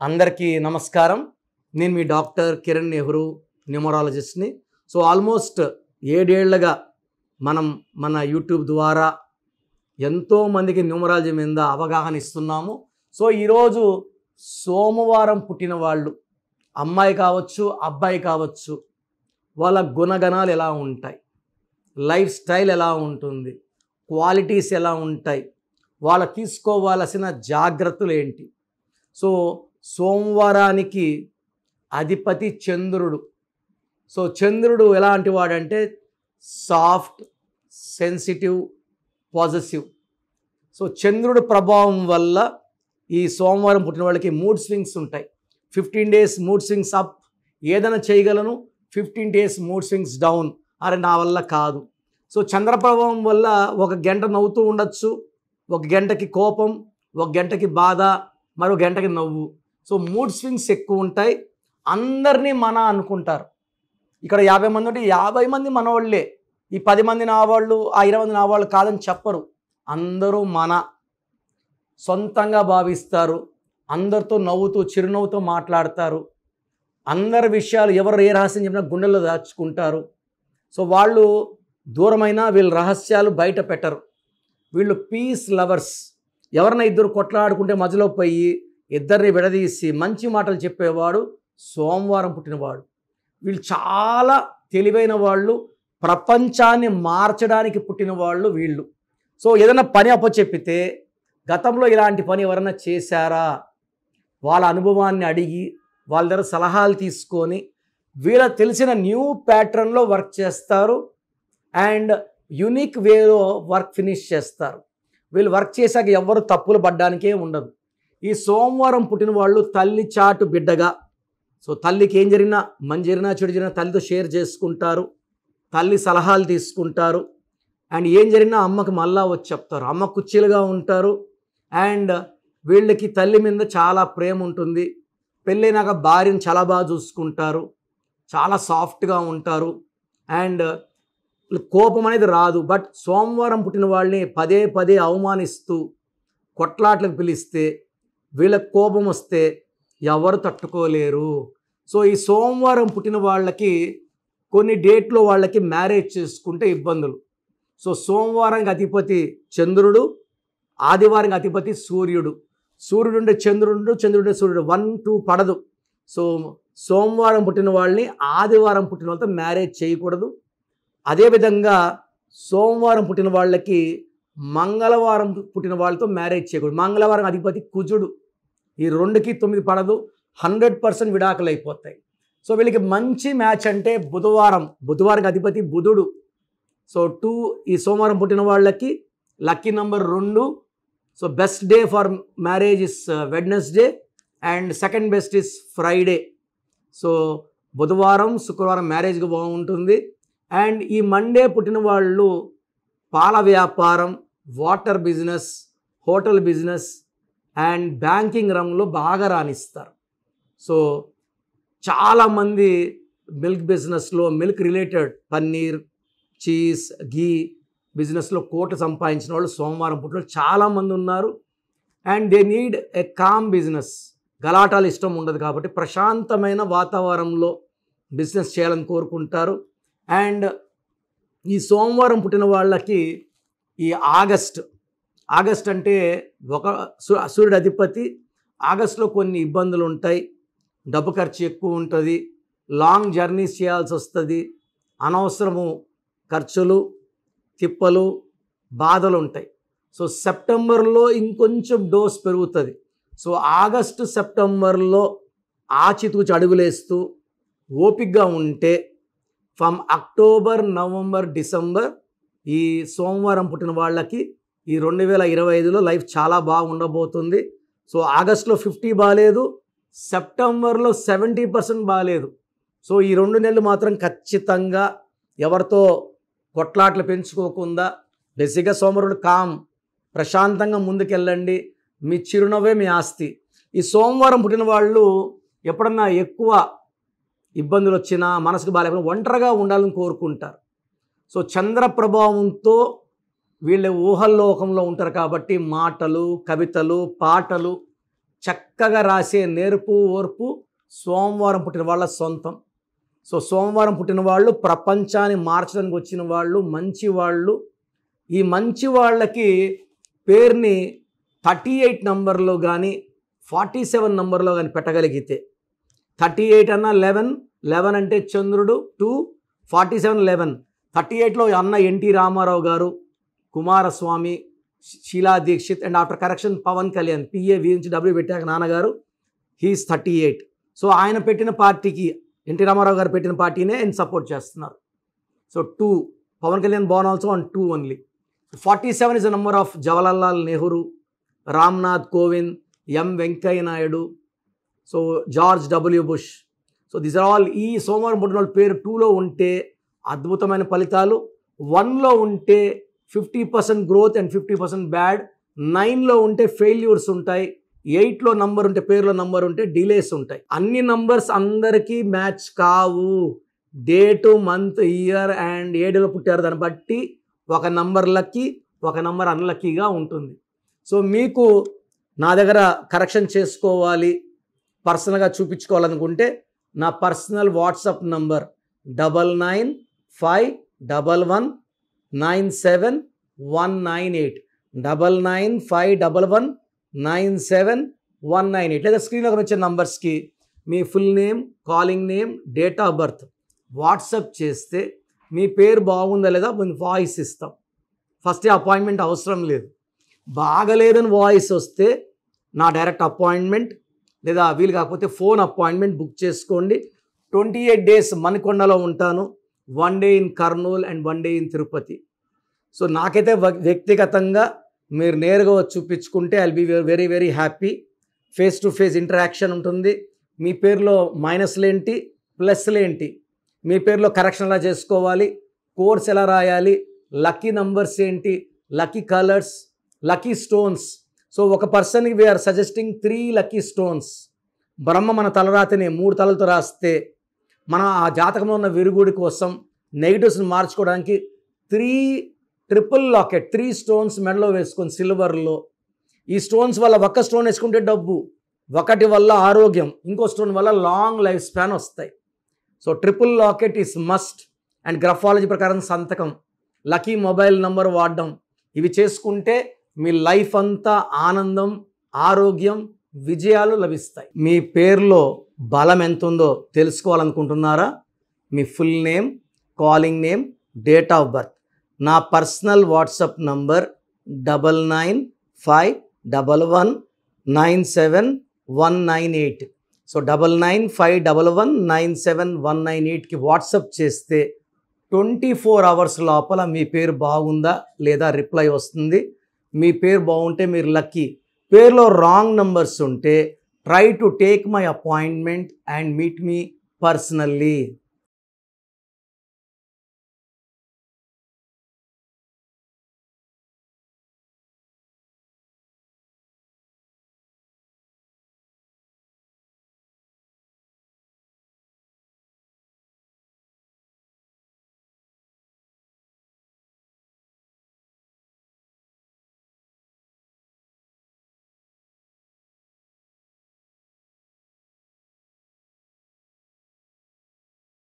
అందరికీ నమస్కారం. నేను మీ డాక్టర్ కిరణ్ నెహ్రూ, న్యూమరాలజిస్ట్ని. ఆల్మోస్ట్ 7 ఏళ్లుగా మన యూట్యూబ్ ద్వారా ఎంతోమందికి న్యూమరాలజీ మీద అవగాహన ఇస్తున్నాము. ఈరోజు సోమవారం పుట్టిన వాళ్ళు, అమ్మాయి కావచ్చు, అబ్బాయి కావచ్చు, వాళ్ళ గుణగణాలు ఎలా ఉంటాయి, లైఫ్ స్టైల్ ఎలా ఉంటుంది, క్వాలిటీస్ ఎలా ఉంటాయి, వాళ్ళు తీసుకోవాల్సిన జాగ్రత్తలు ఏంటి. సోమవారానికి అధిపతి చంద్రుడు. చంద్రుడు ఎలాంటి వాడంటే సాఫ్ట్, సెన్సిటివ్, పాజిటివ్. చంద్రుడు ప్రభావం వల్ల ఈ సోమవారం పుట్టిన వాళ్ళకి మూడ్ స్వింగ్స్ ఉంటాయి. 15 days మూడ్ స్వింగ్స్ అప్, ఏదైనా చేయగలను. 15 days మూడ్ స్వింగ్స్ డౌన్, అరే నా వల్ల కాదు. చంద్ర ప్రభావం వల్ల ఒక గంట నవ్వుతూ ఉండొచ్చు, ఒక గంటకి కోపం, ఒక గంటకి బాధ, మరో గంటకి నవ్వు. మూడ్ స్వింగ్స్ ఎక్కువ ఉంటాయి. అందరినీ మన అనుకుంటారు. ఇక్కడ 50 మంది ఉంటే 50 మంది మనవాళ్ళే. ఈ 10 మంది నా వాళ్ళు, ఆ 20 మంది నా వాళ్ళు కాదని చెప్పరు. అందరూ మన సొంతంగా భావిస్తారు. అందరితో నవ్వుతూ చిరునవ్వుతో మాట్లాడతారు. అందరి విషయాలు ఎవరు ఏ రహస్యం చెప్పినా గుండెల్లో దాచుకుంటారు. వాళ్ళు దూరమైన వీళ్ళ రహస్యాలు బయట పెట్టరు. వీళ్ళు పీస్ లవర్స్. ఎవరైనా ఇద్దరు కొట్లాడుకుంటే మధ్యలో పోయి ఇద్దరిని విడదీసి మంచి మాటలు చెప్పేవాడు సోమవారం పుట్టినవాడు. వీళ్ళు చాలా తెలివైన వాళ్ళు, ప్రపంచాన్ని మార్చడానికి పుట్టిన వాళ్ళు వీళ్ళు. ఏదైనా పని అప్పచెప్పితే గతంలో ఇలాంటి పని ఎవరైనా చేశారా, వాళ్ళ అనుభవాన్ని అడిగి వాళ్ళ దగ్గర సలహాలు తీసుకొని వీళ్ళకి తెలిసిన న్యూ ప్యాటర్న్లో వర్క్ చేస్తారు అండ్ యునిక్ వేలో వర్క్ ఫినిష్ చేస్తారు. వీళ్ళు వర్క్ చేశాక ఎవరు తప్పులు పడ్డానికే ఉండదు. ఈ సోమవారం పుట్టిన వాళ్ళు తల్లి చాటు బిడ్డగా, తల్లికి ఏం జరిగినా, మంచి జరిగినా చెడు జరిగినా తల్లితో షేర్ చేసుకుంటారు, తల్లి సలహాలు తీసుకుంటారు. అండ్ ఏం జరిగినా అమ్మకి మళ్ళా వచ్చి చెప్తారు. అమ్మ కుర్చీలుగా ఉంటారు. అండ్ వీళ్ళకి తల్లి మీద చాలా ప్రేమ ఉంటుంది. పెళ్ళైనాక భార్యను చాలా బాగా చూసుకుంటారు, చాలా సాఫ్ట్గా ఉంటారు. అండ్ కోపం అనేది రాదు. బట్ సోమవారం పుట్టిన వాళ్ళని పదే పదే అవమానిస్తూ కొట్లాట్లకు పిలిస్తే, వీళ్ళకి కోపం వస్తే ఎవరు తట్టుకోలేరు. ఈ సోమవారం పుట్టిన వాళ్ళకి కొన్ని డేట్లో వాళ్ళకి మ్యారేజ్ చేసుకుంటే ఇబ్బందులు. సోమవారానికి అధిపతి చంద్రుడు, ఆదివారానికి అధిపతి సూర్యుడు. సూర్యుడు ఉండే చంద్రుడు, చంద్రుడు సూర్యుడు 1-2 పడదు. సోమవారం పుట్టిన వాళ్ళని ఆదివారం పుట్టిన వాళ్ళతో మ్యారేజ్ చేయకూడదు. అదేవిధంగా సోమవారం పుట్టిన వాళ్ళకి మంగళవారం పుట్టిన వాళ్ళతో మ్యారేజ్ చేయకూడదు. మంగళవారం అధిపతి కుజుడు. ఈ 2కి 9 పడదు. 100% విడాకులు అయిపోతాయి. వీళ్ళకి మంచి మ్యాచ్ అంటే బుధవారం అధిపతి బుధుడు. ఈ సోమవారం పుట్టిన వాళ్ళకి lucky number 2. Best day for marriage is Wednesday and second best is Friday. బుధవారం, శుక్రవారం మ్యారేజ్కి బాగుంటుంది. అండ్ ఈ మండే పుట్టిన వాళ్ళు పాల వ్యాపారం, water business, hotel business and banking రంగంలో బాగా రాణిస్తారు. చాలామంది మిల్క్ బిజినెస్లో, milk related paneer, cheese, ghee బిజినెస్లో కోట్లు సంపాదించిన వాళ్ళు సోమవారం పుట్టిన చాలామంది ఉన్నారు. And they need a calm business. గలాటాలు ఇష్టం ఉండదు కాబట్టి ప్రశాంతమైన వాతావరణంలో బిజినెస్ చేయాలని కోరుకుంటారు. అండ్ ఈ సోమవారం పుట్టిన వాళ్ళకి ఈ ఆగస్ట్ అంటే సూర్యుడు అధిపతి. ఆగస్టులో కొన్ని ఇబ్బందులు ఉంటాయి. డబ్బు ఖర్చు ఎక్కువ ఉంటుంది. లాంగ్ జర్నీస్ చేయాల్సి వస్తుంది. అనవసరము ఖర్చులు, తిప్పలు, బాధలు ఉంటాయి. సెప్టెంబర్లో ఇంకొంచెం డోస్ పెరుగుతుంది. ఆగస్టు, సెప్టెంబర్లో ఆచితూచి అడుగులేస్తూ ఓపికగా ఉంటే ఫ్రమ్ అక్టోబర్, నవంబర్, డిసెంబర్ ఈ సోమవారం పుట్టిన వాళ్ళకి ఈ 2025లో లైఫ్ చాలా బాగా ఉండబోతుంది. ఆగస్టులో 50 బాగాలేదు, సెప్టెంబర్లో 70% బాగాలేదు. ఈ 2 నెలలు మాత్రం ఖచ్చితంగా ఎవరితో కొట్లాట్లు పెంచుకోకుండా బేసిక్గా సోమవారం కామ్, ప్రశాంతంగా ముందుకెళ్ళండి. మీ చిరునవ్వే మీ ఆస్తి. ఈ సోమవారం పుట్టిన వాళ్ళు ఎప్పుడన్నా ఎక్కువ ఇబ్బందులు వచ్చినా, మనసుకు బాగాలేకపోయినా ఒంటరిగా ఉండాలని కోరుకుంటారు. చంద్ర ప్రభావంతో వీళ్ళ ఊహల్లోకంలో ఉంటారు కాబట్టి మాటలు, కవితలు, పాటలు చక్కగా రాసే నేర్పు ఓర్పు సోమవారం పుట్టిన వాళ్ళ సొంతం. సో సోమవారం పుట్టిన వాళ్ళు ప్రపంచాన్ని మార్చడానికి వచ్చిన వాళ్ళు, మంచి వాళ్ళు. ఈ మంచి వాళ్ళకి పేరుని 38 నంబర్లో కానీ 47 నంబర్లో కానీ పెట్టగలిగితే, 38 అన్న 11, 11 అంటే చంద్రుడు 2, 47 11. 38లో అన్న NT Rama Rao garu, Kumaraswamy, Sheila Dikshit and after correction Pawan Kalyan, PA నుంచి డబ్ల్యూ పెట్టాక నాన్నగారు, హీఈస్ 38. సో ఆయన పెట్టిన పార్టీకి, ఎన్టీ రామారావు గారు పెట్టిన పార్టీనే ఆయన సపోర్ట్ చేస్తున్నారు. So 2, Pawan Kalyan born also on 2 only. 47 is the number of Jawaharlal Nehru, Ramnath Kovind, M Venkaiah Naidu, so George W Bush. So these are all. ఈ సోమవారం పుట్టిన వాళ్ళ పేరు 2లో ఉంటే అద్భుతమైన ఫలితాలు, 1లో ఉంటే 50% గ్రోత్ అండ్ 50% బ్యాడ్, 9లో ఉంటే ఫెయిల్యూర్స్ ఉంటాయి, 8లో నంబర్ ఉంటే, పేరులో నంబర్ ఉంటే డిలేస్ ఉంటాయి. అన్ని నంబర్స్ అందరికీ మ్యాచ్ కావు. డేటు, మంత్, ఇయర్ అండ్ ఏ డేలో పుట్టారు దాన్ని బట్టి ఒక నంబర్ లక్కీ, ఒక నంబర్ అన్లక్కీగా ఉంటుంది. సో మీకు నా దగ్గర కరెక్షన్ చేసుకోవాలి, పర్సనల్గా చూపించుకోవాలనుకుంటే నా పర్సనల్ వాట్సాప్ నంబర్ 9951197198, 9951197198. లేదా స్క్రీన్లో వచ్చే నంబర్స్కి మీ full name, calling name, date of birth WhatsApp చేస్తే మీ పేరు బాగుందా లేదా వాయిస్ ఇస్తాం. ఫస్ట్ అపాయింట్మెంట్ అవసరం లేదు. బాగలేదని వాయిస్ వస్తే నా డైరెక్ట్ అపాయింట్మెంట్ లేదా వీలు కాకపోతే ఫోన్ అపాయింట్మెంట్ బుక్ చేసుకోండి. 28 days మణికొండలో ఉంటాను, 1 day in Kurnool and 1 day in Tirupati. So నాకైతే వ్యక్తిగతంగా మీరు నేరుగా వచ్చి చూపించుకుంటే I'll be very very happy. Face to face interaction ఉంటుంది. మీ పేరులో మైనస్లేంటి, ప్లస్లేంటి, మీ పేరులో కరెక్షన్ ఎలా చేసుకోవాలి, కోర్స్ ఎలా రాయాలి, లక్కీ నంబర్స్ ఏంటి, lucky colours, lucky stones. So ఒక పర్సన్కి వీఆర్ సజెస్టింగ్ 3 లక్కీ స్టోన్స్. బ్రహ్మ మన తలరాతిని 3 తలలతో రాస్తే మన ఆ జాతకంలో ఉన్న విరుగుడి కోసం నెగిటివ్స్ని మార్చుకోవడానికి 3 ట్రిపుల్ లాకెట్, 3 స్టోన్స్ మెడలో వేసుకొని సిల్వర్లో. ఈ స్టోన్స్ వల్ల ఒక స్టోన్ వేసుకుంటే డబ్బు, ఒకటి వల్ల ఆరోగ్యం, ఇంకో స్టోన్ వల్ల లాంగ్ లైఫ్ స్పాన్ వస్తాయి. So triple locket is must. And graphology ప్రకారం సంతకం, లక్కీ మొబైల్ నంబర్ వాడడం, ఇవి చేసుకుంటే మీ లైఫ్ అంతా ఆనందం, ఆరోగ్యం, విజయాలు లభిస్తాయి. మీ పేరులో బలం ఎంత ఉందో తెలుసుకోవాలనుకుంటున్నారా? మీ full name, calling name, date of birth. నా పర్సనల్ వాట్సాప్ నంబర్ 9951197198. సో 9951197198కి వాట్సాప్ చేస్తే 24 hours లోపల మీ పేరు బాగుందా లేదా రిప్లై వస్తుంది. మీ పేరు బాగుంటే మీరు లక్కీ. పేరులో రాంగ్ నంబర్స్ ఉంటే try to take my appointment and meet me personally.